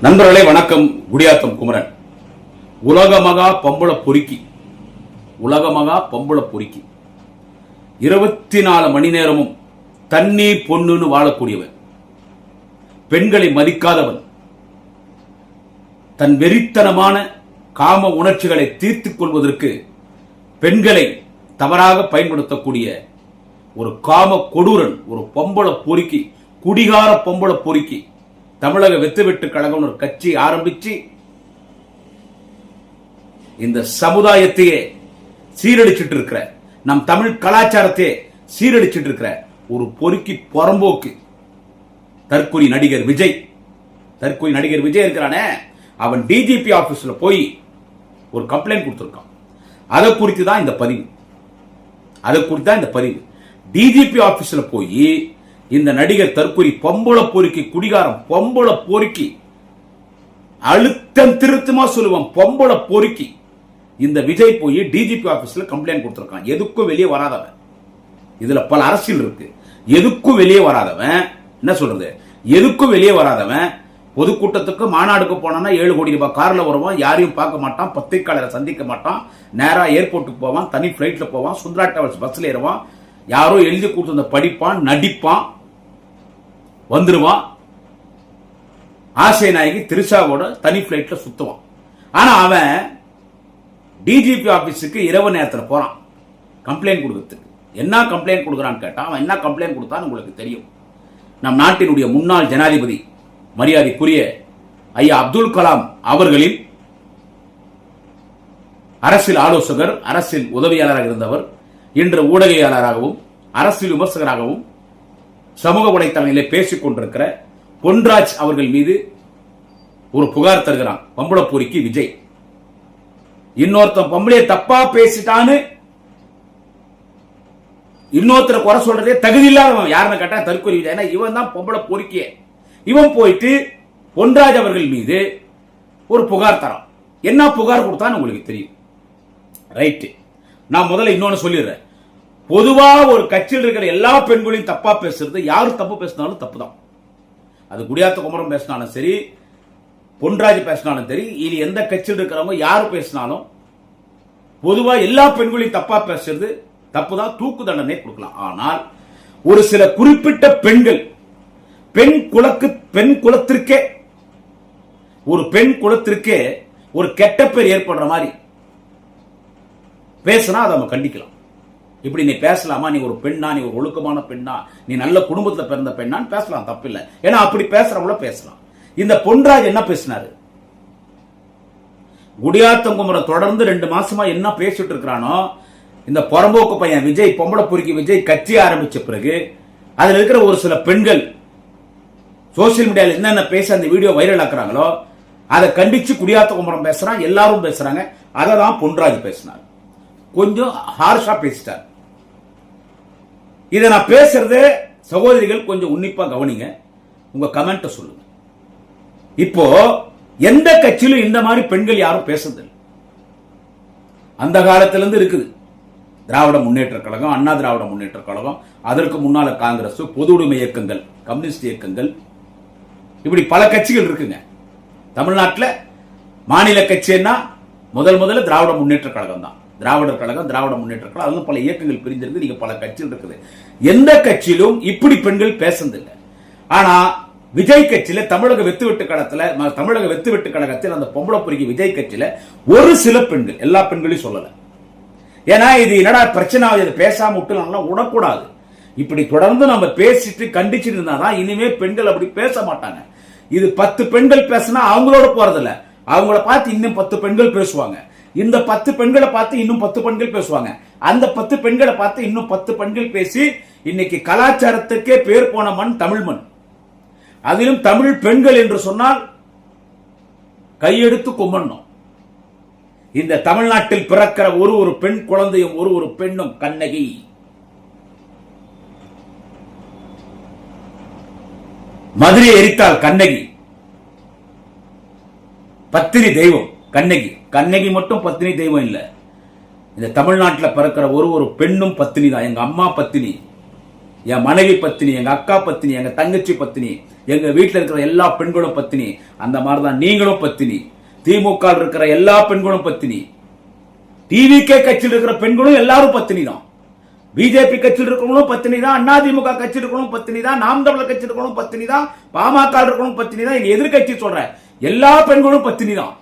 நண்பர்களே வணக்கம். குடியாத்தம் குமரன். உலகமகா பொம்பள பொறுக்கி 24 மணி நேரமும் தண்ணீர் பொண்ணுன்னு வாழக்கூடியவன், பெண்களை மதிக்காதவன், தன் வெறித்தனமான காம உணர்ச்சிகளை தீர்த்துக் கொள்வதற்கு பெண்களை தவறாக பயன்படுத்தக்கூடிய ஒரு காம கொடூரன், ஒரு பொம்பள பொறுக்கி, குடிகார பொம்பள பொறுக்கி தமிழக வெத்துவெட்டு கழகம் ஒரு கட்சி ஆரம்பிச்சு இந்த சமுதாயத்தையே சீரழிச்சிட்டு இருக்கிற, நம் தமிழ் கலாச்சாரத்தையே சீரழிச்சிட்டு இருக்கிற ஒரு பொறுக்கி புறம்போக்கு தற்கொலை நடிகர் விஜய். இருக்கிறானே, அவன் டிஜிபி ஆபீஸ்ல போய் ஒரு கம்ப்ளைண்ட் கொடுத்திருக்கான். அதை குறித்து தான் இந்த பதிவு. டிஜிபி ஆபீஸ்ல போய் இந்த நடிகர் தற்கொலை பொம்பள பொறுக்கி, குடிகாரம் பொம்பள பொறுக்கி, அழுத்தம் திருத்தமா சொல்லுவான் பொம்பள பொறுக்கி, இந்த விஜய் போய் டிஜிபி ஆபீஸ்ல கம்ப்ளைண்ட் கொடுத்திருக்கான். எதுக்கும் வெளியே வராதவன், இதுல பல அரசியல் இருக்கு. எதுக்கும் வெளியே வராதவன், என்ன சொல்றது, எதுக்கும் வெளியே வராதவன் பொதுக்கூட்டத்துக்கு மாநாடுக்கு போனான்னா 7 கோடி ரூபாய் கார்ல வருவான், யாரையும் பார்க்க மாட்டான், பத்திரிகையாளரை சந்திக்க மாட்டான், நேரா ஏர்போர்ட்டுக்கு போவான், தனி பிளைட்ல போவான், சுந்தரா டிராவல்ஸ் பஸ்ல ஏறுவான், யாரோ எழுதி கொடுத்து படிப்பான், நடிப்பான், வந்துருவான், ஆசை நாயகி திரிஷாவோட தனி பிளைட்ல சுத்துவான். ஆனா அவன் டிஜிபி ஆபீஸுக்கு இரவு நேரத்தில் போறான் கம்ப்ளைண்ட் கொடுக்கறதுக்கு. என்ன கம்ப்ளைண்ட் கொடுக்கறான்னு கேட்டா, அவன் என்ன கம்ப்ளைண்ட் கொடுத்தான்னு உங்களுக்கு தெரியும். நம் நாட்டினுடைய முன்னாள் ஜனாதிபதி மரியாதைக்குரிய ஐயா அப்துல் கலாம் அவர்களின் அரசியல் ஆலோசகர், அரசியல் உதவியாளராக இருந்தவர், இன்று ஊடகவியலாளராகவும் அரசியல் விமர்சகராகவும் சமூக வலைத்தளங்களிலே பேசிக் கொண்டிருக்கிற பொன்ராஜ் அவர்கள் மீது ஒரு புகார் தருகிறான் பொம்பள பொறுக்கி விஜய். இன்னொருத்தன் பொம்பளைய தப்பா பேசிட்டான்னு இன்னொருத்தரை குறை சொல்றதே தகுதி இல்லாதவன் யாருன்னு கேட்டா தற்கொலை விஜய். ஏன்னா இவன் தான் பொம்பளை பொறுக்கிய. இவன் போயிட்டு பொன்ராஜ் அவர்கள் மீது ஒரு புகார் தரான். என்ன புகார் கொடுத்தான்னு உங்களுக்கு தெரியும். ரைட்டு, நான் முதல்ல இன்னொன்னு சொல்லிடுறேன். பொதுவா ஒரு கட்சியில் இருக்கிற எல்லா பெண்களையும் தப்பா பேசுறது, யாரு தப்பு பேசினாலும் தப்பு தான். அது குடியாத்த குமரன் பேசினாலும் சரி, பொன்ராஜ் பேசினாலும் சரி, இது எந்த கட்சியில் இருக்கிறவங்க யாரு பேசினாலும் பொதுவா எல்லா பெண்களையும் தப்பா பேசுறது தப்பு தான், தூக்கு தண்டனை கொடுக்கலாம். ஆனால் ஒரு சில குறிப்பிட்ட பெண்கள், பெண் குலத்திற்கே ஒரு கெட்ட பேர் ஏற்படுற மாதிரி பேசினா அதை நம்ம கண்டிக்கலாம். இப்படி நீ பேசலாமா, நீ ஒரு பெண்ணா, நீ ஒரு ஒழுக்கமான பெண்ணா, நீ நல்ல குடும்பத்தில் பிறந்த பெண்ணான்னு பேசலாம், தப்பில்லை. ஏன்னா அப்படி பேசுறவங்கள பேசலாம். இந்த பொன்ராஜ் என்ன பேசினாரு, குடியாத்தம் குமரன் தொடர்ந்து 2 மாசமா என்ன பேசிட்டு இருக்கிறானோ, இந்த புறம்போக்கு பையன் விஜய், பொம்பளை பொறுக்கி விஜய் கட்சி ஆரம்பிச்ச பிறகு அதுல இருக்கிற ஒரு சில பெண்கள் சோசியல் மீடியாவில் என்னென்ன பேச அந்த வீடியோ வைரல் ஆக்குறாங்களோ அதை கண்டிச்சு குடியாத்த குமரன் பேசுறான், எல்லாரும் பேசுறாங்க. அதை தான் பொன்ராஜ் பேசினார். கொஞ்சம் ஹார்ஷா பேசிட்டார். இதை நான் பேசுறது சகோதரிகள் கொஞ்சம் உன்னிப்பா கவனிங்க, உங்க கமெண்ட் சொல்லுங்க. இப்போ எந்த கட்சியிலும் இந்த மாதிரி பெண்கள் யாரும் பேசுறதில்லை. அந்த காலத்திலிருந்து இருக்குது. திராவிட முன்னேற்ற கழகம், அண்ணா திராவிட முன்னேற்ற கழகம், அதற்கு முன்னால காங்கிரஸ், பொது உடைமை இயக்கங்கள், கம்யூனிஸ்ட் இயக்கங்கள், இப்படி பல கட்சிகள் இருக்குங்க. தமிழ்நாட்டில் மாநில கட்சின்னா முதல்ல திராவிட முன்னேற்ற கழகம் தான். திராவிடர் கழகம், திராவிட முன்னேற்ற கழகம், அதுவும் பல இயக்கங்கள் பிரிஞ்சிருக்கு. நீங்க பல கட்சிகள் இருக்குது. எந்த கட்சியிலும் இப்படி பெண்கள் பேசுறதில்லை. ஆனா விஜய் கட்சியில, தமிழக வெத்துவெட்டு கழகத்தில் அந்த பொம்பளை பொறுக்கி விஜய் கட்சியில ஒரு சில பெண்கள், எல்லா பெண்களையும் சொல்லல. ஏன்னா இது என்னடா பிரச்சனை, இது பேசாம விட்டு விடக்கூடாது. இப்படி தொடர்ந்து நம்ம பேசிட்டு கண்டிச்சுட்டு இருந்தாதான் இனிமே பெண்கள் அப்படி பேச மாட்டாங்க. இது 10 பெண்கள் பேசினா அவங்களோட போறதில்ல, அவங்கள பார்த்து இன்னும் 10 பெண்கள் பேசுவாங்க. இந்த 10 பெண்களை பார்த்து இன்னும் 10 பெண்கள் பேசுவாங்க. அந்த 10 பெண்களை பார்த்து இன்னும் 10 பெண்கள் பேசி இன்னைக்கு கலாச்சாரத்துக்கே பேர் போன மண் தமிழ் மண். அதிலும் தமிழ் பெண்கள் என்று சொன்னால் கையெடுத்து கும்பிடணும். இந்த தமிழ்நாட்டில் பிறக்கிற ஒரு பெண் குழந்தையும் ஒரு பெண்ணும் கண்ணகி. மதுரை எரித்தால் கண்ணகி, பத்தினி தெய்வம் கண்ணகி. கண்ணகி மட்டும் பத்தினி தெய்வம் இல்ல, இந்த தமிழ்நாட்டில் பிறக்கிற ஒரு பெண்ணும் பத்தினி தான். எங்க அம்மா பத்தினி, என் மனைவி பத்தினி, எங்க அக்கா பத்தினி, எங்க தங்கச்சி பத்தினி, எங்க வீட்டில் இருக்கிற எல்லா பெண்களும் பத்தினி. அந்த மாதிரிதான் நீங்களும் பத்தினி. திமுக இருக்கிற எல்லா பெண்களும் பத்தினி. டிவிகே கட்சியில் இருக்கிற பெண்களும் எல்லாரும் பத்தினி தான். பிஜேபி கட்சியில் இருக்கிறவங்களும் பத்தினி தான். அதிமுக கட்சியில் இருக்கிறவங்களும் பத்தினி தான். நாம் தமிழர் கட்சியில் இருக்கிறவங்களும் பத்தினி தான். பாமக இருக்கிறவங்களும் பத்தினி தான். எங்க எதிர்கட்சி சொல்ற எல்லா பெண்களும் பத்தினி தான்.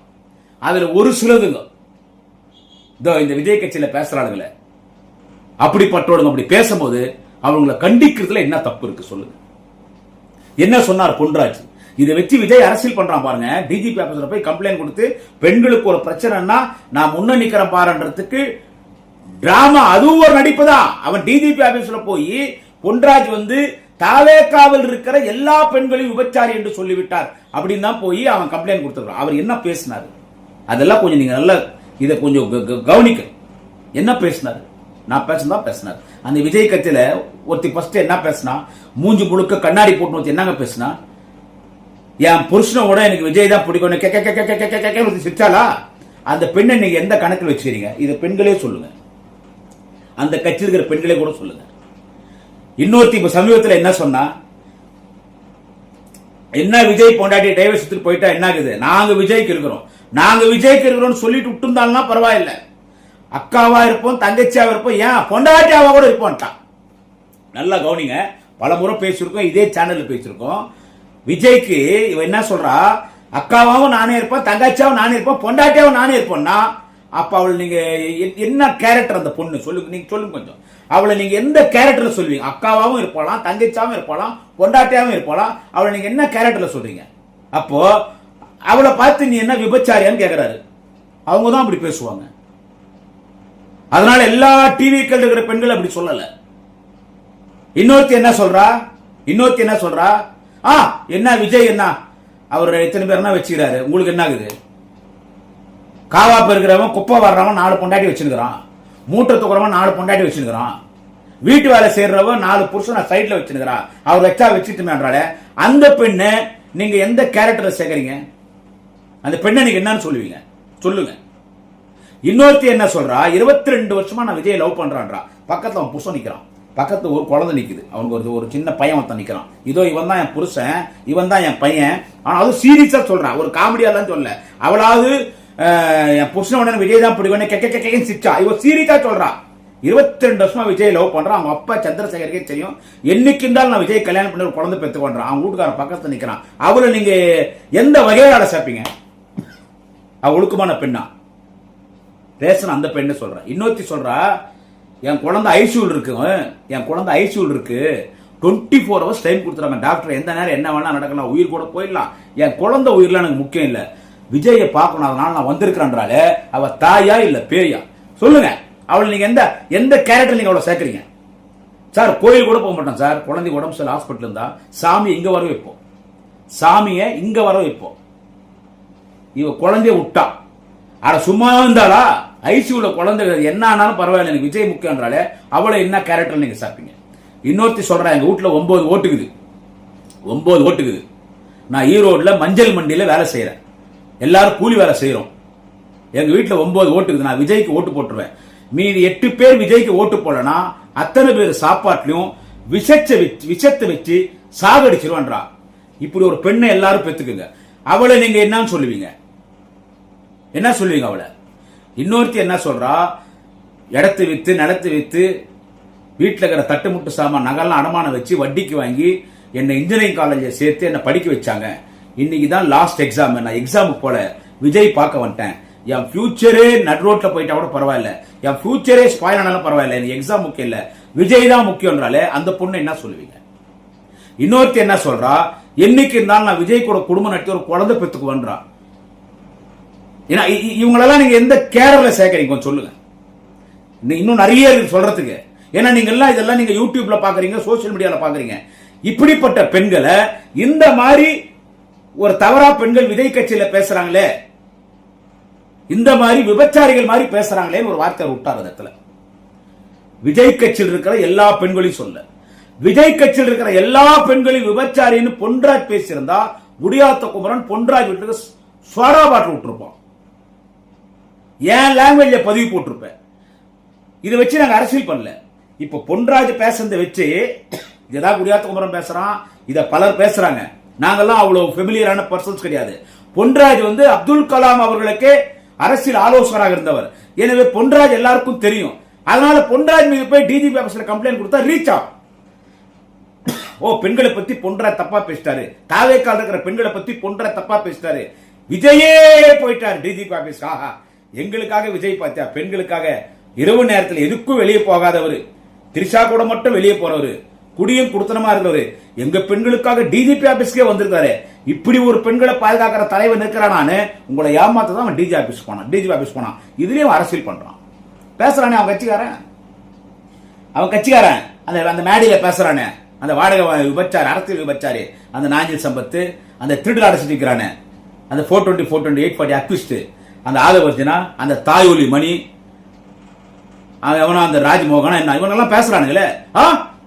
அதுல ஒரு சிலதுங்க இந்த விஜய் கட்சியில பேசுறாளுங்களே, அப்படிப்பட்டவங்க அப்படி பேசும்போது அவங்களை கண்டிக்கிறதுல என்ன தப்பு இருக்கு சொல்லுங்க. என்ன சொன்னார் பொன்ராஜ்? இதை வச்சு விஜய் அரசியல் பண்றான் பாருங்க. டிஜிபி ஆபீஸ்ல போய் கம்ப்ளைண்ட் கொடுத்து பெண்களுக்கு ஒரு பிரச்சனைனா நான் முன்ன நிக்கிறேன் பாருன்றதுக்கு டிராமா, அதுவும் ஒரு நடிப்பு தான். அவன் டிஜிபி ஆபீஸ்ல போய் பொன்ராஜ் தாவேகாவில் இருக்கிற எல்லா பெண்களையும் விபச்சாரி என்று சொல்லிவிட்டார் அப்படின்னு தான் போய் அவன் கம்ப்ளைண்ட் கொடுத்துருக்கான். அவர் என்ன பேசினார் அதெல்லாம் கொஞ்சம் நீங்க நல்லா இதை கொஞ்சம் கவனிக்க. என்ன பேசினார்? நான் பேசுனதான் பேசினார். அந்த விஜய் கட்சியில ஒருத்தி ஃபர்ஸ்ட் என்ன பேசினா, மூஞ்சி முழுக்க கண்ணாடி போட்டு என்னங்க பேசினா, என் புருஷனோட எனக்கு விஜய் தான் பிடிக்கும் சிரிச்சாலா? அந்த பெண்ணை நீங்க எந்த கணக்கில் வச்சுக்கிறீங்க? இதை பெண்களே சொல்லுங்க, அந்த கட்சியில் இருக்கிற பெண்களே கூட சொல்லுங்க. இன்னொருத்தி இப்ப சமீபத்தில் என்ன சொன்னா, என்ன விஜய் பொண்டாட்டி டைவர்ஸ் போயிட்டா என்ன ஆகுது, நாங்க விஜய்க்கு இருக்கிறோம் சொல்லிட்டு விட்டுருந்தாலும் பரவாயில்ல, அக்காவா இருப்போம், தங்கச்சியாவா இருப்போம், ஏன் பொண்டாட்டியாவா கூட இருப்போம்ட்டான். நல்லா கவனிங்க, பல முறை பேசியிருக்கோம், இதே சேனல்ல பேசியிருக்கோம். விஜய்க்கு இவ என்ன சொல்றா, அக்காவாவும் நானே இருப்பேன், தங்கச்சியாவும் நானே இருப்பேன், பொண்டாட்டியாவும் நானே இருப்போம்னா, அப்ப அவள் நீங்க என்ன கேரக்டர் அந்த பொண்ணு சொல்லுங்க, நீங்க சொல்லுங்க கொஞ்சம். அவளை நீங்க எந்த கேரக்டர்ல சொல்வீங்க? அக்காவாவும் இருப்பாளாம், தங்கச்சாவும் இருப்பாளாம், பொண்டாட்டியாவும் இருப்பாளாம், அவளை நீங்க என்ன கேரக்டர்ல சொல்றீங்க? அப்போ அவளை பார்த்து நீ என்ன விபச்சாரியான்னு கேட்கிறாரு. அவங்க தான் அப்படி பேசுவாங்க. அதனால எல்லா டிவிக்கள் இருக்கிற பெண்கள் அப்படி சொல்லல. இன்னொருத்தி என்ன சொல்றா, என்ன விஜய் என்ன அவர் எத்தனை பேர் வச்சுக்கிறாரு, உங்களுக்கு என்ன ஆகுது? காவாப்பு இருக்கிறவன், குப்பை வர்றவன் 4 பொண்டாட்டி வச்சிருக்கிறான், மூட்டை தூக்குறவன் 4 பொண்டாட்டி வச்சிருக்கிறான், வீட்டு வேலை செய்யறவன் 4 புருஷன் சைட்ல வச்சிருக்கிறான், அவர் வச்சா வச்சுட்டுமேன்றால அந்த பெண்ணை நீங்க எந்த கேரக்டரை சேர்க்கறீங்க? அந்த பெண்ணை நீங்க என்னன்னு சொல்லுவீங்க சொல்லுங்க. இன்னொருத்தி என்ன சொல்றா, 22 வருஷமா நான் விஜய் லவ் பண்றான்றா. பக்கத்துல அவன் புருஷன் நிக்கிறான், பக்கத்துல ஒரு குழந்தை நிக்குது, அவனுக்கு ஒரு சின்ன பையன் ஒருத்தன் நிக்கிறான். இதோ இவன் தான் என் புருஷன், இவன் தான் என் பையன். ஆனா அது சீரியஸா சொல்றான், ஒரு காமெடியா தான் சொல்ல. அவளாவது என் புருஷன் உடனே விஜய் தான் பிடிக்கும் கேட்க சிரிச்சா, இவன் சீரியஸா சொல்றா. 22 வருஷமா விஜய் லவ் பண்றான். அவங்க அப்பா சந்திரசேகருக்கே தெரியும், என்னைக்கு இருந்தாலும் நான் விஜய் கல்யாணம் பண்ணி ஒரு குழந்தை பெற்று பண்றான். அவங்க வீட்டுக்காரன் பக்கத்துல நிக்கிறான். அவளை நீங்க எந்த வகையால சேர்ப்பீங்க? அவ ஒழுக்கமான பெண்ணா? பேசுன அந்த பெண்ணு சொல்ற. இன்னொருத்தி சொல்றா, என் குழந்தை ஐசியூல் இருக்கு, 24 hours டைம் கொடுத்துறாங்க டாக்டர், எந்த நேரம் என்ன வேணா நடக்கலாம், உயிர் கூட போயிடலாம், என் குழந்தை உயிர்லாம் எனக்கு முக்கியம் இல்ல, விஜயை பார்க்கணும், அதனால நான் வந்திருக்கிறேன்றாலே அவ தாயா இல்ல பேயா சொல்லுங்க. அவளை நீங்க எந்த கேரக்டர் நீங்க அவளை சேர்க்கறீங்க? சார் கோயில் கூட போக மாட்டோம் சார், குழந்தை உடம்பு சரியில்லை ஹாஸ்பிட்டல் இருந்தா சாமி இங்க வர வைப்போம், சாமியை இங்க வர வைப்போம். இவ குழந்தைய விட்டா, அட சும்மா இருந்தாளா, ஐசியூல குழந்தை என்ன ஆனாலும் பரவாயில்ல, எனக்கு விஜய் முக்கியன்றாலே அவளை என்ன கேரக்டர் நீங்க சாப்பிங்க? இன்னொருத்தி சொல்றா, எங்க வீட்டுல 9 ஓட்டுக்குது, நான் ஈரோடுல மஞ்சள் மண்டியில வேலை செய்யறேன், எல்லாரும் கூலி வேலை செய்யறோம், எங்க வீட்டுல 9 ஓட்டுக்குது, நான் விஜய்க்கு ஓட்டு போட்டுருவேன், மீதி 8 பேர் விஜய்க்கு ஓட்டு போடனா அத்தனை பேர் சாப்பாட்லயும் விஷத்தை வச்சு சாகடிச்சிருவான்றா. இப்படி ஒரு பெண்ணை எல்லாரும் பெத்துக்குங்க. அவளை நீங்க என்னன்னு சொல்லுவீங்க? என்ன சொல்லுவீங்க அவளை? இன்னொருத்தி என்ன சொல்றா, இடத்து வித்து நிலத்து வித்து வீட்டில் இருக்கிற தட்டுமுட்டு சாமான் நகெல்லாம் அடமானம் வச்சு வட்டிக்கு வாங்கி என்னை இன்ஜினியரிங் காலேஜில் சேர்த்து என்னை படிக்க வச்சாங்க. இன்னைக்கு தான் லாஸ்ட் எக்ஸாம், நான் எக்ஸாமுக்கு போல விஜய் பார்க்க வந்துட்டேன், என் ஃபியூச்சரே நட் ரோட்ல போயிட்டா கூட பரவாயில்ல, என் ஃபியூச்சரே ஸ்பாயில் ஆனாலும் பரவாயில்ல, எனக்கு எக்ஸாம் முக்கியம் இல்ல, விஜய் தான் முக்கியம்ன்றாலே அந்த பொண்ணு என்ன சொல்லுவீங்க? இன்னொருத்தி என்ன சொல்றா, என்னைக்கு இருந்தாலும் நான் விஜய் கூட குடும்பம் நடத்தி ஒரு குழந்தை பெற்றுக்குவேன்றா. ஏன்னா இவங்களெல்லாம் நீங்க எந்த கேரள சேர்க்கறீங்க கொஞ்சம் சொல்லுங்க. இன்னும் நிறைய சொல்றதுக்கு, ஏன்னா நீங்க எல்லாம் இதெல்லாம் நீங்க யூடியூப்ல பாக்குறீங்க, சோசியல் மீடியால பாக்குறீங்க. இப்படிப்பட்ட பெண்களை இந்த மாதிரி ஒரு தவறா பெண்கள் விஜய் கட்சியில பேசுறாங்களே, இந்த மாதிரி விபச்சாரிகள் மாதிரி பேசுறாங்களே ஒரு வார்த்தை விட்டார். இடத்துல விஜய் கட்சியில் இருக்கிற எல்லா பெண்களையும் சொல்ல, விஜய் கட்சியில் இருக்கிற எல்லா பெண்களையும் விபச்சாரின்னு பொன்ராஜ் பேசியிருந்தா முடியாத குமரன் பொன்ராஜ் வீட்டுக்கு ஸ்வரா பாட்டு விட்டுருப்போம், ஏன் லாங்குவேஜ்ல பதிவு போட்டிருப்பேன். இதை வச்சு நாங்க அரசியல் பண்ணல. இப்ப பொன்ராஜ் பேசுறதை வச்சு இதெல்லாம் குடியாத்த குமரன் பேசுறான், இத பலர் பேசுறாங்க. நாங்கெல்லாம் அவ்வளவு ஃபெமிலியரான பர்சன்ஸ் கிடையாது. பொன்ராஜ் வந்து அப்துல் கலாம் அவர்களுக்கு அரசியல் ஆலோசகராக இருந்தவர். எனவே பொன்ராஜ் எல்லாருக்கும் தெரியும். அதனால பொன்ராஜ் மீது போய் டிஜிபி ஆபீஸ்ல கம்ப்ளைண்ட் கொடுத்தா ரீச் ஆகும். ஓ, பெண்களை பத்தி பொன்ராஜ் தப்பா பேசிட்டாரு, தாவேக்கால் இருக்கிற பெண்களை பத்தி பொன்ராஜ் தப்பா பேசிட்டாரு, விஜயே போயிட்டாரு டிஜிபி ஆபீஸ். ஆஹா, எங்களுக்காக விஜய் பார்த்தியா, பெண்களுக்காக இரவு நேரத்தில் எதுக்கும் வெளியே போகாதவர், திரிஷா கூட மட்டும் வெளியே போறவரு, குடியும் குடுத்தனமா இருக்கிறவரு, எங்க பெண்களுக்காக டிஜிபி ஆபீஸ்க்கே வந்திருக்காரு. இப்படி ஒரு பெண்களை பாதுகாக்கிற தலைவர் இருக்கிறானு உங்களை ஏமாத்த தான் அவன் டிஜிபி ஆபீஸ் போனான். இதுலயும் அரசியல் பண்றான், பேசுறானே அவன் கட்சிக்காரன் அந்த மேடையில பேசுறானே, அந்த வாடகை விபச்சாரு, அரசியல் விபச்சாரு, அந்த நாஞ்சில் சம்பத்து, அந்த திருடர் அடைச்சிருக்கிறானே, அந்த 420 420 840 அக்விஸ்ட், அந்த ஆதவர்ஜனா, அந்த தாயோலி மணி, அவனா அந்த ராஜ்மோகனா, என்ன இவனெல்லாம் பேசுறானுங்களே.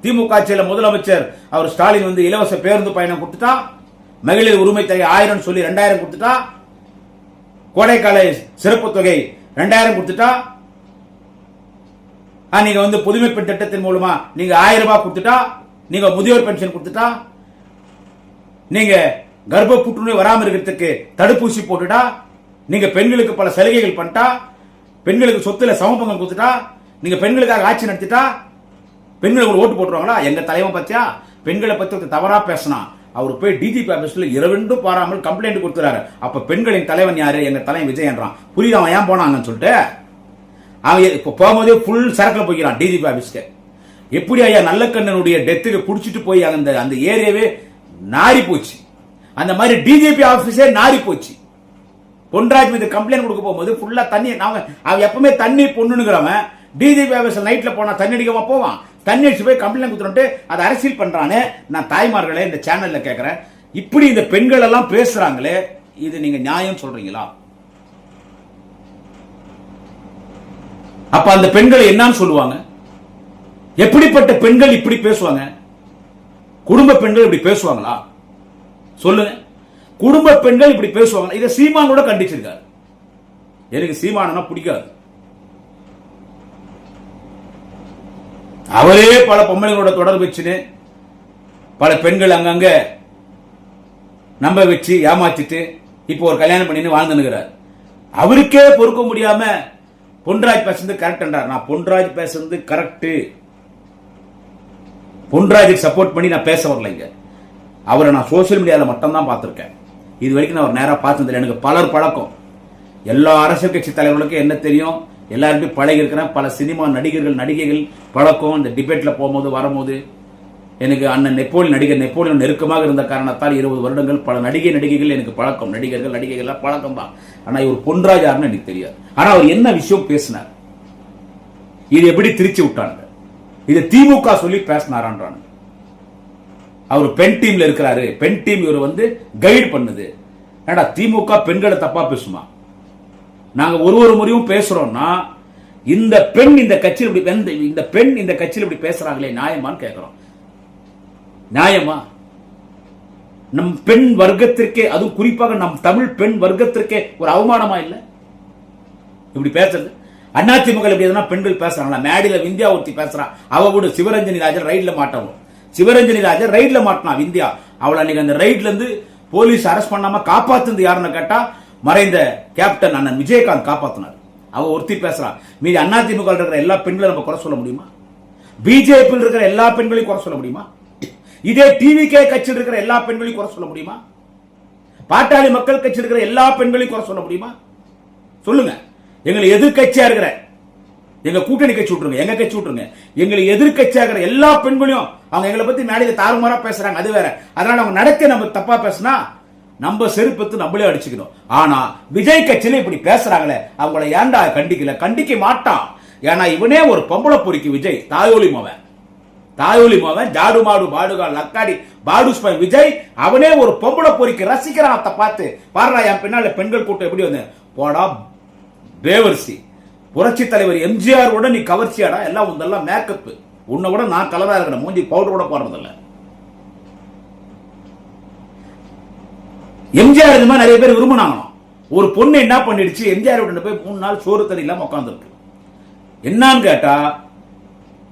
திமுக ஆட்சியில முதலமைச்சர் அவர் ஸ்டாலின் வந்து இலவச பேருந்து பயணம் கொடுத்துட்டா, மகளிர் உரிமை தொகை 1000 சொல்லி 2000 கொடுத்துட்டா, கோடைக்கால சிறப்பு தொகை 2000 கொடுத்துட்டா, நீங்க வந்து புதுமை பெண் திட்டத்தின் மூலமா நீங்க 1000 ரூபாய் கொடுத்துட்டா, நீங்க முதியோர் பென்ஷன் கொடுத்துட்டா, நீங்க கர்ப்ப புற்றுநோய் வராமல் இருக்கிறதுக்கு தடுப்பூசி போட்டுட்டா, நீங்க பெண்களுக்கு பல சலுகைகள் பண்ணிட்டா, பெண்களுக்கு சொத்துல சமபங்கம் கொடுத்துட்டா, நீங்க பெண்களுக்காக ஆட்சி நடத்திட்டா, பெண்களுக்கு ஓட்டு போட்டுருவாங்களா? எங்க தலைவன் பத்தியா பெண்களை பத்தி தவறா பேசினா அவர் போய் டிஜிபி ஆபீஸ்ல இரண்டும் பாராமல் கம்ப்ளைண்ட் கொடுத்துறாரு. அப்ப பெண்களின் தலைவன் யாரு? எங்க தலைவன் விஜய் என்றான். புரியுது அவன் ஏன் போனாங்கன்னு சொல்லிட்டு. அவன் இப்ப போகும்போதே ஃபுல் சரக்குல போய்க்கிறான் டிஜிபி ஆபீஸ்க்கு. எப்படி ஐயா நல்லக்கண்ணனுடைய டெத்துக்கு குடிச்சிட்டு போய் அந்த ஏரியாவே நாரி போச்சு, அந்த மாதிரி டிஜிபி ஆபீஸே நாரி போச்சு. பொன்ராஜ் மீது கம்ப்ளைண்ட் கொடுக்க போகும்போது ஃபுல்லா தண்ணி, அவன் எப்பவுமே தண்ணி பொண்ணுங்கிறவன் டிஜிபி ஆபீஸ் நைட்ல போனா தண்ணி அடிக்காம போவான். தண்ணி அடிச்சு போய் கம்ப்ளைண்ட் கொடுத்துட்டு அதை அரசியல் பண்றானே. நான் தாய்மார்களே இந்த சேனல்ல கேட்கிறேன், இப்படி இந்த பெண்கள் எல்லாம் பேசுறாங்களே, இது நீங்க நியாயம் சொல்றீங்களா? அப்ப அந்த பெண்களை என்னன்னு சொல்லுவாங்க? எப்படிப்பட்ட பெண்கள் இப்படி பேசுவாங்க? குடும்ப பெண்கள் இப்படி பேசுவாங்களா? சொல்லுங்க. குடும்ப பெண்கள் இப்படி பேசுவாங்க. இதை சீமான் கூட கண்டிச்சிருக்காரு. எனக்கு சீமானா பிடிக்காது. அவரே பல பொம்பளைங்களோட தொடர்பு வச்சுன்னு பல பெண்கள் அங்கங்க நம்ப வச்சு ஏமாத்திட்டு இப்போ ஒரு கல்யாணம் பண்ணின்னு வாழ்ந்துனுக்கிறார். அவருக்கே பொறுக்க முடியாம பொன்ராஜ் பேசுறது கரெக்ட் என்றார். நான் பொன்ராஜ் பேசுறது கரெக்ட், பொன்ராஜுக்கு சப்போர்ட் பண்ணி நான் பேச வரலைங்க. அவரை நான் சோசியல் மீடியாவில் மட்டும் தான் பார்த்திருக்கேன். இது வரைக்கும் நான் அவர் நேராக பார்த்ததில்லை. எனக்கு பலர் பழக்கம், எல்லா அரசியல் கட்சி தலைவர்களுக்கும் என்ன தெரியும், எல்லாருமே பழகி இருக்கிறேன். பல சினிமா நடிகைகள் பழக்கம். இந்த டிபேட்ல போகும்போது வரும்போது எனக்கு அண்ணன் நெப்போலியன் நெருக்கமாக இருந்த காரணத்தால் 20 வருடங்கள் பல நடிகைகள் எனக்கு பழக்கம். நடிகைகள் பழக்கம் தான். ஆனா இவர் பொன்ராஜ் யாருன்னு எனக்கு தெரியாது. ஆனா அவர் என்ன விஷயம் பேசினார், இது எப்படி திரிச்சு விட்டாங்க, இது திமுக சொல்லி பேசினாரான்றாங்க. அவர் பெண் டீம்ல இருக்கிறாரு, பெண் டீம் இவர் வந்து கைடு பண்ணுது. ஏடா திமுக பெண்களை தப்பா பேசுமா? நாங்க ஒரு முறையும் பேசுறோம்னா இந்த பெண் இந்த கட்சியில் இப்படி பேசுறாங்களே நியாயமான்னு கேட்கிறோம். நியாயமா? நம் பெண் வர்க்கத்திற்கே, அதுவும் குறிப்பாக நம் தமிழ் பெண் வர்க்கத்திற்கே ஒரு அவமானமா இல்ல இப்படி பேசுறது? அதிமுக எப்படி எதுனா பெண்கள் பேசுறாங்களா? மேடையில விந்தியா ஒருத்தி பேசுறா, அவ கூட சிவரஞ்சனி ராஜன் ரைட்ல மாட்டவும். சிவரஞ்சனி ராஜன் ரைட்ல மாட்டினா விந்தியா. அவளை அன்னைக்கு அந்த ரைட்ல இருந்து போலீஸ் அரெஸ்ட் பண்ணாம காப்பாத்துறது யாருன்னு கேட்டா மறைந்த கேப்டன் அண்ணன் விஜயகாந்த் காப்பாத்தினார். அவ ஒருத்தி பேசுறான். மீதி அதிமுக இருக்கிற எல்லா பெண்களையும் நம்ம குறை சொல்ல முடியுமா? பிஜேபி இருக்கிற எல்லா பெண்களையும் குறை சொல்ல முடியுமா? இதே டிவிகே கட்சியில் இருக்கிற எல்லா பெண்களையும் குறை சொல்ல முடியுமா? பாட்டாளி மக்கள் கட்சியில் இருக்கிற எல்லா பெண்களையும் குறை சொல்ல முடியுமா? சொல்லுங்க. எங்களை எதிர்கட்சியா இருக்கிற, எங்க கூட்டணி கட்சி விட்டுருங்க, எங்க கட்சி விட்டுருங்க, எங்களை எதிர்கட்சியா இருக்கிற எல்லா பெண்களையும் அவங்க எங்களை பத்தி மேடையில தாறுமாறா பேசுறாங்க, அது வேற. அதனால அவங்க நடக்க நம்ம தப்பா பேசினா நம்ம செருப்பத்து நம்மளே அடிச்சுக்கணும். ஆனா விஜய் கட்சியில இப்படி பேசுறாங்களே, அவங்கள ஏன்டா கண்டிக்க மாட்டான். ஏன்னா இவனே ஒரு பொம்பளை பொறிக்கு விஜய், தாயோலி மவன் ஜாடு மாடு பாடுகால் லக்காடி பாடு விஜய், அவனே ஒரு பொம்பளை பொறிக்கு ரசிக்கிறான். பார்த்து பாடுறா என் பின்னால பெண்கள் கூட்டம் எப்படி வந்து போடா பேவர்சி. புரட்சி தலைவர் எம்ஜிஆர் உட நீ கவர்ச்சியாடா, எல்லாம் உந்தெல்லாம் மேக்கப். உன்னை விட நான் கலரா இருக்கிறேன், மூஞ்சி பவுடர் கூட போடுறதில்ல. எம்ஜிஆர் இந்த மாதிரி நிறைய பேர் விரும்பினாங்க. ஒரு பொண்ணு என்ன பண்ணிடுச்சு, எம்ஜிஆர் போய் 3 நாள் சோறு தண்ணி இல்லாம உட்கார்ந்துருக்கு. என்னன்னு கேட்டா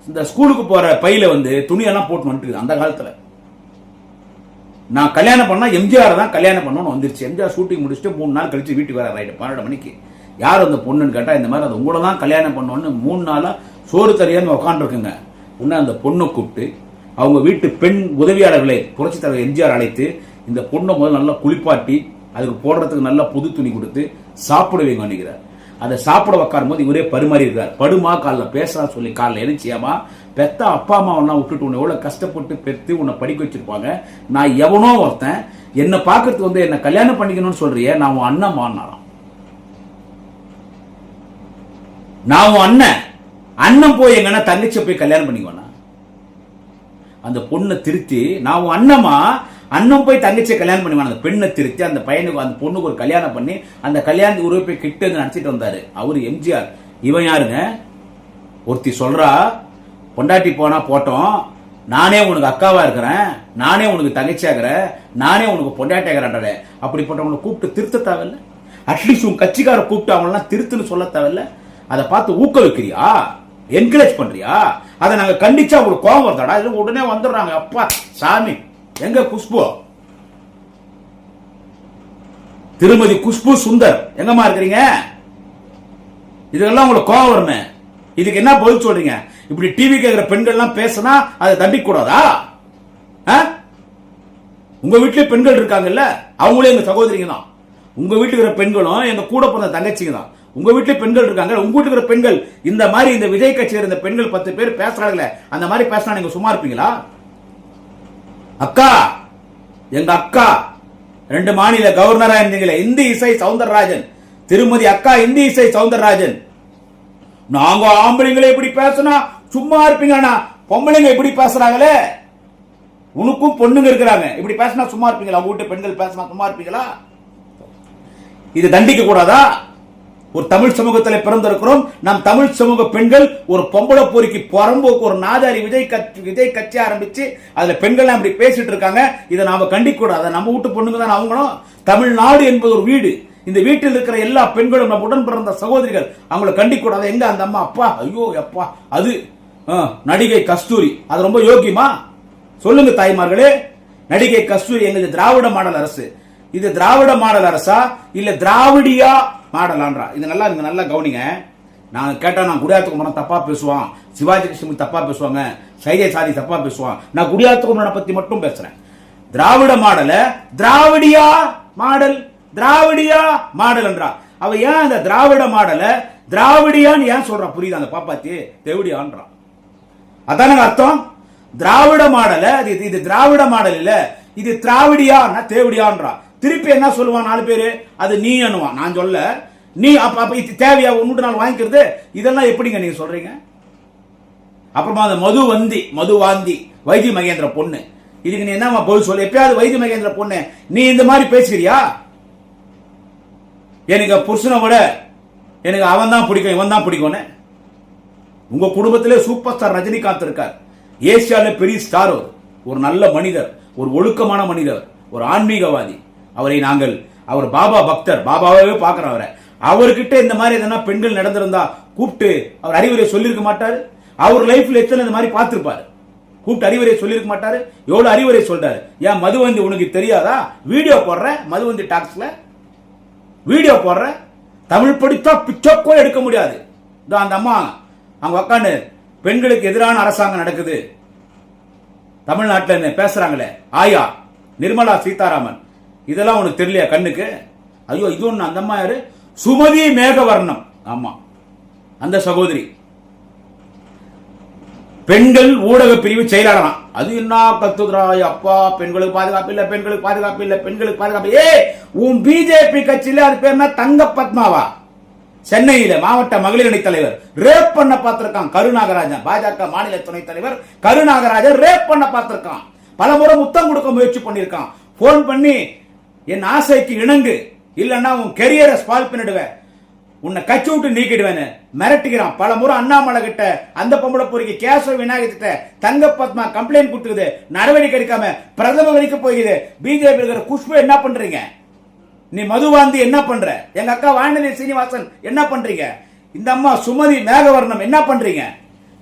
இந்த ஸ்கூலுக்கு போற பையில வந்து துணியெல்லாம் போட்டு வந்துட்டு அந்த காலத்துல. நான் கல்யாணம் பண்ணா எம்ஜிஆர் தான் கல்யாணம் பண்ணணும்னு வந்துருச்சு. எம்ஜிஆர் ஷூட்டிங் முடிச்சுட்டு 3 நாள் கழிச்சு வீட்டுக்கு வர ரைட்டு 12 மணிக்கு. யார் அந்த பொண்ணுன்னு கேட்டா இந்த மாதிரி அது உங்களை தான் கல்யாணம் பண்ணணும்னு 3 நாளா சோறு தெரியாம உட்காந்துருக்குங்க. உன்ன அந்த பொண்ணை கூப்பிட்டு அவங்க வீட்டு பெண் உதவியாளர்களை புரட்சி தலைவர் எம்ஜிஆர் அழைத்து இந்த பொண்ணை முதல்ல நல்லா குளிப்பாட்டி அதுக்கு போடுறதுக்கு நல்லா புது துணி கொடுத்து சாப்பிட வைங்க நினைக்கிறார். அதை சாப்பிட உட்காரும் போது இவரே பரிமாறி இருக்கார். படுமா காலில் பேசா சொல்லி காலில் எழுச்சியாமா பெத்த அப்பா அம்மாவெல்லாம் விட்டுட்டு உன்னை எவ்வளவு கஷ்டப்பட்டு பெற்று உன்னை படிக்க வச்சிருப்பாங்க. நான் எவனோ ஒருத்தன் என்னை பார்க்கறதுக்கு வந்து என்ன கல்யாணம் பண்ணிக்கணும்னு சொல்றிய, நான் உன் அண்ணன் மாறினாராம். நான் உன் அண்ணன் அண்ணன் போய் எங்கன்னா தங்கச்சியை போய் கல்யாணம் பண்ணிக்குவானா? அந்த பொண்ணை திருத்தி நான் உன் அண்ணமா அண்ணன் போய் தங்கச்சியை கல்யாணம் பண்ணுவான். அந்த பெண்ணை திருத்தி அந்த பையனுக்கு அந்த பொண்ணுக்கு ஒரு கல்யாணம் பண்ணி அந்த கல்யாணத்துக்கு உருவ போய் கிட்ட நினைச்சிட்டு வந்தாரு அவரு எம்ஜிஆர். இவன் யாருங்க? ஒருத்தி சொல்றா பொண்டாட்டி போனா போட்டோம், நானே உனக்கு அக்காவா இருக்கிறேன், நானே உனக்கு தங்கச்சியா இருக்கிறேன், நானே உனக்கு பொண்டாட்டி ஆகிறேன். அப்படிப்பட்டவங்களை கூப்பிட்டு திருத்த தேவையில்ல. அட்லீஸ்ட் உன் கட்சிக்கார கூப்பிட்டு அவங்களாம் திருத்துன்னு சொல்ல தேவையில்ல. அதை பார்த்து ஊக்குவிக்கிறியா, என்கரேஜ் பண்றியா? அதை நாங்க கண்டிச்சா உங்களுக்கு கோபம் வருதாடா? இது உடனே வந்துடுறாங்க. அப்பா சாமி எங்க குஷ்பு, திருமதி குஷ்பு சுந்தர் எங்கம்மா இருக்கிறீங்க? இதெல்லாம் உங்களுக்கு கோபம் வருமே. இதுக்கு என்ன பதில் சொல்றீங்க? இப்படி டிவி கேட்கிற பெண்கள் எல்லாம் பேசினா அதை தண்டிக்க கூடாதா? உங்க வீட்லயே பெண்கள் இருக்காங்கல்ல, அவங்களே எங்க சகோதரிங்க தான். உங்க வீட்டுல இருக்கிற பெண்களும் எங்க கூட பிறந்த தங்கச்சிங்க தான். உங்க வீட்டுல பெண்கள் இருக்காங்க. உங்க வீட்டுல இருக்கிற பெண்கள் இந்த மாதிரி இந்த விஜய் கட்சியில் இருந்த பெண்கள் 10 பேர் பேசுறாங்களே, அந்த மாதிரி பேசினா நீங்க சும்மா இருப்பீங்களா? அக்கா, எங்க அக்கா 2 மாநில கவர்னரா இருந்தீங்களே இந்தி இசை சவுந்தரராஜன், திருமதி அக்கா இந்தி இசை சவுந்தரராஜன், நாங்க ஆம்பளைங்களே இப்படி பேசினா சும்மா இருப்பீங்கன்னா பொம்பளைங்க இப்படி பேசுறாங்களே, உனக்கும் பொண்ணுங்க இருக்கிறாங்க, இப்படி பேசினா சும்மா இருப்பீங்களா? உங்க வீட்டு பெண்கள் பேசினா சும்மா இருப்பீங்களா? இது தண்டிக்க கூடாதா? ஒரு தமிழ் சமூகத்தில் பிறந்திருக்கிறோம். நம் தமிழ் சமூக பெண்கள் ஒரு பொம்பளை பொறுக்கி புறம்போக்கு ஒரு நாதாரி விஜய் கட்சி ஆரம்பிச்சு அதுல பெண்கள் அப்படி பேசிட்டு இருக்காங்க. இதை நாம கண்டிக்க கூடாது. நம்ம வீட்டு பொண்ணுங்க தான் அவங்களும். தமிழ்நாடு என்பது ஒரு வீடு. இந்த வீட்டில் இருக்கிற எல்லா பெண்களும் நம்ம உடன் பிறந்த சகோதரிகள், அவங்களை கண்டிக்க கூடாது. எங்க அந்த அம்மா அப்பா, ஐயோ அப்பா, அது நடிகை கஸ்தூரி, அது ரொம்ப யோகியமா? சொல்லுங்க தாய்மார்களே. நடிகை கஸ்தூரி எங்களுக்கு திராவிட மாடல் அரசு. இது திராவிட மாடல் அரசா இல்ல திராவிடியா மாடலான்றா? இது நல்லா நீங்க நல்லா கவனிங்க. நான் கேட்டா நான் குடியாத்த குமரன் தப்பா பேசுவான், சிவாஜி கிருஷ்ணன் தப்பா பேசுவாங்க, சைதை சாதி தப்பா பேசுவான். நான் குடியாத்த குமரனை பத்தி மட்டும் பேசுறேன். திராவிட மாடல திராவிடியா மாடல், திராவிடியா மாடல் என்றா அவ ஏன் அந்த திராவிட மாடல திராவிடியான்னு ஏன் சொல்றான்? புரியுது? அந்த பாப்பாத்தி தேவடியான்றான். அதான அர்த்தம். திராவிட மாடல இது திராவிட மாடல் இல்ல, இது திராவிடியா தேவடியான்றா. திருப்பி என்ன சொல்லுவான் 4 பேரு? அது நீ அனுவான். நான் சொல்ல நீ அப்ப இது தேவையா? 1 நாள் வாங்கிக்கிறது இதெல்லாம் எப்படிங்க நீங்க சொல்றீங்க? அப்புறமா அந்த மதுவாந்தி வைத்திய மகேந்திர பொண்ணு, இதுக்கு நீ என்ன பதில் சொல்ல? எப்பயாவது வைத்திய மகேந்திர பொண்ணு நீ இந்த மாதிரி பேசுகிறியா? எனக்கு புருஷனை விட எனக்கு அவன் தான் பிடிக்கும், இவன் தான் பிடிக்கும்னு. உங்க குடும்பத்திலே சூப்பர் ஸ்டார் ரஜினிகாந்த் இருக்கார். ஏசியால பெரிய ஸ்டார், ஒரு நல்ல மனிதர், ஒரு ஒழுக்கமான மனிதர், ஒரு ஆன்மீகவாதி. அவரை நாங்கள் அவர் பாபா பக்தர், பாபாவே பார்க்கிறோம் அவரை. அவர்கிட்ட இந்த மாதிரி எதனா பெண்கள் நடந்திருந்தா கூப்பிட்டு அவர் அறிவுரை சொல்லியிருக்க மாட்டாரு? அவர் லைஃப்ல எத்தனை இந்த மாதிரி பார்த்திருப்பாரு? கூப்பிட்டு அறிவுரை சொல்லியிருக்க மாட்டாரு? எவ்வளவு அறிவுரை சொல்றாரு. ஏன் மதுவந்தி உனக்கு தெரியாதா? வீடியோ போடுற, மதுவந்தி டாக்ஸ்ல வீடியோ போடுற. தமிழ் படித்தா பிச்சைக்கோ எடுக்க முடியாது. அந்த அம்மா அவங்க உட்காந்து பெண்களுக்கு எதிரான அரசாங்கம் நடக்குது தமிழ்நாட்டில் பேசுறாங்களே, ஆயா நிர்மலா சீதாராமன், இதெல்லாம் உனக்கு தெரியலையா கண்ணுக்கு? ஐயோ இது ஒண்ணு. அந்த அம்மா யாரு? சுமதி மேகவர்ணம். ஆமா, அந்த சகோதரி பெண்கள் ஊடக பிரிவு செயலாளராம். அது என்ன கத்துறாய் அப்பா? பெண்களுக்கு பாதுகாப்பு இல்ல, பெண்களுக்கு பாதுகாப்பு இல்ல, பெண்களுக்கு பாதுகாப்பு. உன் பிஜேபி கட்சியில அது பேர் தங்க பத்மாவா? சென்னையில மாவட்ட மகளிர் அணி தலைவர் ரேப் பண்ண பார்த்திருக்கான் கருநாகராஜன். பாஜக மாநில துணைத் தலைவர் கருநாகராஜன் ரேப் பண்ண பார்த்திருக்கான். பலமுறை முத்தம் கொடுக்க முயற்சி பண்ணிருக்கான். போன் பண்ணி என் ஆசைக்கு இணங்கு, இல்லன்னா உன் கெரியரை ஸ்பால் பண்ணிடுவேன், உன்னை கட்சி விட்டு நீக்கிடுவேன்னு மிரட்டுகிறான். பல முறை அண்ணாமலை கிட்ட, அந்த பொம்பளை பொறுக்கி கேசவ விநாயகர் கிட்ட தங்க பத்மா கம்ப்ளைண்ட் கொடுத்துக்குது, நடவடிக்கை எடுக்காம பிரதமர் வரைக்கும் போகுது. பிஜேபி இருக்கிற குஷ்பு என்ன பண்றீங்க? நீ மதுவாந்தி என்ன பண்ற? எங்க அக்கா வானதி சீனிவாசன் என்ன பண்றீங்க? இந்த அம்மா சுமதி மேகவர்ணம் என்ன பண்றீங்க?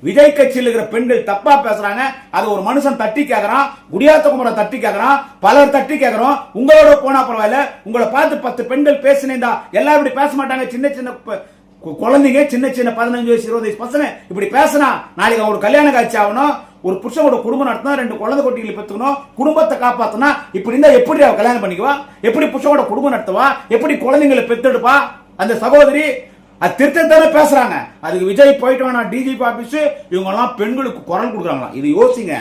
விஜய் கட்சியில் இருக்கிற பெண்கள் தப்பா பேசுறாங்க, அது ஒரு மனுஷன் தட்டி கேட்கறான், குடியாத்த குமரன் தட்டி கேட்கறான், பலர் தட்டி கேட்கறோம். உங்களோட போனா பரவாயில்ல, உங்களை பார்த்து 10 பெண்கள் பேசினேன்டா, எல்லாரும் இப்படி பேச மாட்டாங்க. சின்ன சின்ன குழந்தைங்க, சின்ன சின்ன 15 வயசு 20 வயசு பசங்க இப்படி பேசினா நாளைக்கு ஒரு கல்யாண காட்சி ஆகணும், ஒரு புருஷனோட குடும்பம் நடத்தணும், 2 குழந்தை குட்டிகளை பெற்றுக்கணும், குடும்பத்தை காப்பாத்தனா, இப்படி இருந்தா எப்படி அவ கல்யாணம் பண்ணிக்குவா? எப்படி புருஷனோட குடும்பம் நடத்துவா? எப்படி குழந்தைங்களை பெத்தெடுப்பா? அந்த சகோதரி அது திருத்தத்தானே பேசுறாங்க. அதுக்கு விஜய் போயிட்டு வேணா டிஜிபி ஆபீஸ், இவங்க எல்லாம் பெண்களுக்கு குரல் கொடுக்குறாங்களா? இது யோசிங்க.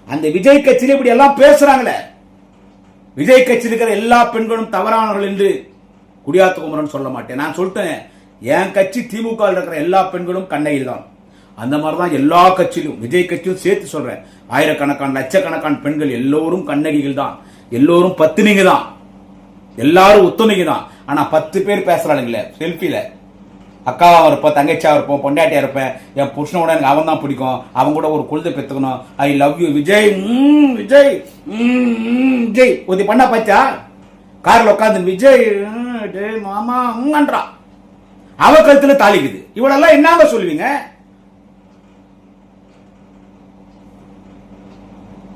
அந்த விஜய் கட்சியில இப்படி எல்லாம் பேசுறாங்களே, விஜய் கட்சியில் இருக்கிற எல்லா பெண்களும் தவறானவர்கள் என்று குடியாத்த குமரன் சொல்ல மாட்டேன். நான் சொல்லிட்டேன், என் கட்சி திமுக இருக்கிற எல்லா பெண்களும் கண்ணகில் தான். அந்த மாதிரிதான் எல்லா கட்சியிலும், விஜய் கட்சியும் சேர்த்து சொல்றேன், ஆயிரக்கணக்கான லட்சக்கணக்கான பெண்கள் எல்லோரும் கண்ணகிகள் தான், எல்லோரும் பத்தினிங்க தான், எல்லாரும் உத்தமிங்க தான். ஆனா 10 பேர் பேசுறானுங்களே செல்ஃபில, அக்காவா இருப்பேன், தங்கச்சியா இருப்போம், பொண்டாட்டியா இருப்பேன், என் புருஷனோட எனக்கு அவன் தான் பிடிக்கும், அவன் கூட ஒரு குழந்தை பெற்றுக்கணும், I love you Vijay Vijay Vijay ஒருத்தி பண்ணா பாச்சா, கார்ல உட்காந்து விஜய் மாமான்றா, அவ கழுத்துல தாளிக்குது. இவளெல்லாம் என்னங்க சொல்லுவீங்க?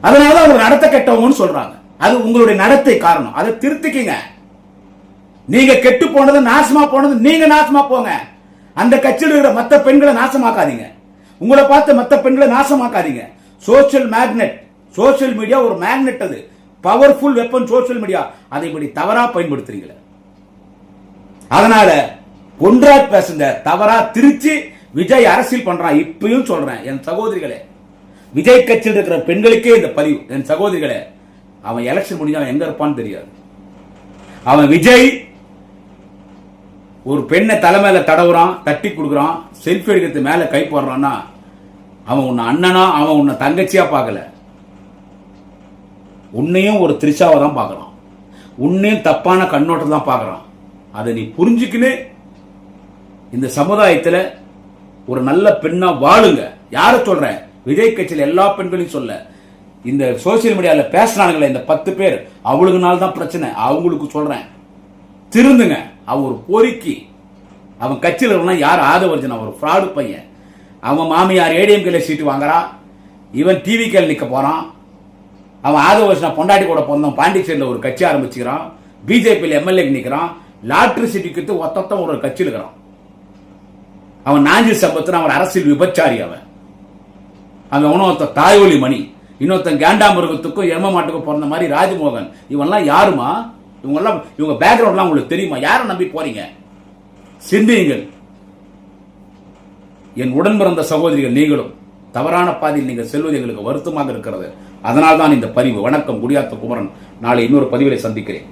அதனாலதான் அவங்க நடத்த கெட்டவங்கன்னு சொல்றாங்க. அது உங்களுடைய நடத்தை காரணம். அதை திருத்திக்கீங்க. நீங்க கெட்டு போனது, நாசமா போனது நீங்க நாசமா போங்க. அந்த கட்சியில் இருக்கிற மற்ற பெண்களை நாசமாக்காதீங்க. உங்களை பார்த்து மற்ற பெண்களை நாசமாக்காதீங்க. சோசியல் மேக்னெட், சோசியல் மீடியா ஒரு மேக்னெட், அது பவர்ஃபுல் வெப்பன் சோசியல் மீடியா. அதை இப்படி தவறா பயன்படுத்துறீங்க. அதனால ஒன்றா பேசுங்க, தவறா திருச்சி விஜய் அரசியல் பண்றான். இப்பயும் சொல்றேன் என் சகோதரிகளே, விஜய் கட்சியில் இருக்கிற பெண்களுக்கே இந்த பதிவு. என் சகோதரிகளே, அவன் எலெக்ஷன் முடிஞ்சா அவன் எங்க இருப்பான்னு தெரியாது. அவன் விஜய் ஒரு பெண்ணை தலைமையில தடவுறான், தட்டி கொடுக்குறான், செல்ஃபி எடுக்கிறது மேல கை போடுறான்னா, அவன் உன்னை அண்ணனா, அவன் உன்னை தங்கச்சியா பார்க்கல, உன்னையும் ஒரு திரிஷாவை தான் பார்க்கறான், உன்னையும் தப்பான கண்ணோட்டம் தான் பார்க்கறான். அதை நீ புரிஞ்சுக்கின்னு இந்த சமுதாயத்தில் ஒரு நல்ல பெண்ணா வாழுங்க. யார சொல்றேன்? விஜய் கட்சியில் எல்லா பெண்களையும் சொல்ல. இந்த சோசியல் மீடியால பேசுறானுங்களே இந்த 10 பேர், அவளுக்குனால தான் பிரச்சனை. அவங்களுக்கு சொல்றேன், திருந்துங்க. அவன் ஒரு பொறுக்கி, அவன் கட்சியில் இருக்கலாம். யார் ஆதவர்ஜன்? அவன் ஒரு ஃப்ராடு பையன். அவன் மாமியார் ஏடிஎம்கேல சீட்டு வாங்குறான், இவன் டிவிகேல நிக்க போறான். அவன் ஆதவர்ஜனா பொண்டாட்டி கூட பிறந்தான், பாண்டிச்சேரியில் ஒரு கட்சி ஆரம்பிச்சுக்கிறான், பிஜேபியில் எம்எல்ஏ நிக்கிறான், லாட்டரி சீட்டுக்கு ஒத்தம் ஒரு கட்சியில் இருக்கிறான். அவன் நாஞ்சில் சம்பத்தின் அவன் அரசியல் விபச்சாரி. அவன் இன்னொருத்த தாய்வழி மணி, இன்னொருத்தன் கேண்டாமிருகத்துக்கும் எரும மாட்டுக்கும் பிறந்த மாதிரி ராஜமோகன். இவன்லாம் யாருமா? இவங்க பேக்ரவுண்ட்லாம் உங்களுக்கு தெரியுமா? யாரை நம்பி போறீங்க? சிந்தியுங்கள். என் உடன் பிறந்த சகோதரிகள், நீங்களும் தவறான பாதையில் நீங்கள் செல்வது எங்களுக்கு வருத்தமாக இருக்கிறது. அதனால்தான் இந்த பதிவு. வணக்கம், குடியாத்த குமரன். நாளை இன்னொரு பதிவிலை சந்திக்கிறேன்.